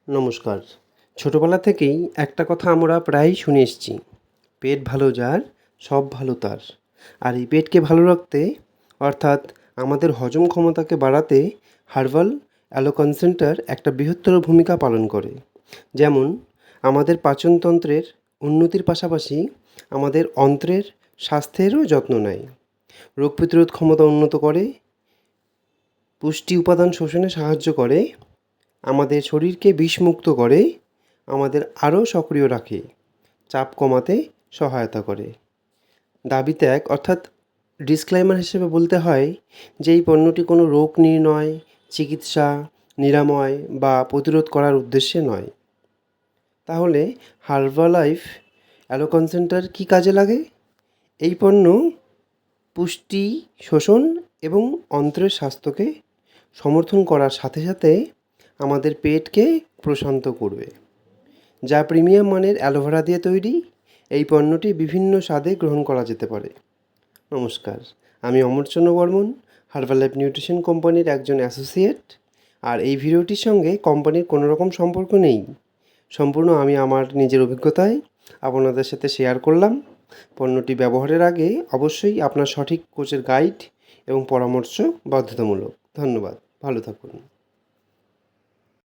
নমস্কার। ছোটোবেলা থেকেই একটা কথা আমরা প্রায়ই শুনে এসেছি, পেট ভালো যার সব ভালো তার। আর এই পেটকে ভালো রাখতে অর্থাৎ আমাদের হজম ক্ষমতাকে বাড়াতে হার্বাল অ্যালোকনসেন্টার একটা বৃহত্তর ভূমিকা পালন করে। যেমন আমাদের পাচনতন্ত্রের উন্নতির পাশাপাশি আমাদের অন্ত্রের স্বাস্থ্যেরও যত্ন নেয়, রোগ প্রতিরোধ ক্ষমতা উন্নত করে, পুষ্টি উপাদান শোষণে সাহায্য করে, আমাদের শরীরকে বিষমুক্ত করে, আমাদের আরও সক্রিয় রাখে, চাপ কমাতে সহায়তা করে। দাবি ত্যাগ অর্থাৎ ডিসক্লাইমার হিসেবে বলতে হয় যে এই পণ্যটি কোনো রোগ নির্ণয়, চিকিৎসা, নিরাময় বা প্রতিরোধ করার উদ্দেশ্যে নয়। তাহলে হার্বালাইফ অ্যালোকনসেন্টার কী কাজে লাগে? এই পণ্য পুষ্টি শোষণ এবং অন্ত্রের স্বাস্থ্যকে সমর্থন করার সাথে সাথে আমাদের পেটকে প্রশান্ত করবে। যা প্রিমিয়াম মানের অ্যালোভেরা দিয়ে তৈরি, এই পণ্যটি বিভিন্ন স্বাদে গ্রহণ করা যেতে পারে। নমস্কার, আমি অমরচন্দ্র বর্মন, হার্বালাইফ নিউট্রিশন কোম্পানির একজন অ্যাসোসিয়েট। আর এই ভিডিওটির সঙ্গে কোম্পানির কোনো রকম সম্পর্ক নেই, সম্পূর্ণ আমি আমার নিজের অভিজ্ঞতায় আপনাদের সাথে শেয়ার করলাম। পণ্যটি ব্যবহারের আগে অবশ্যই আপনার সঠিক কোচের গাইড এবং পরামর্শ বাধ্যতামূলক। ধন্যবাদ, ভালো থাকুন।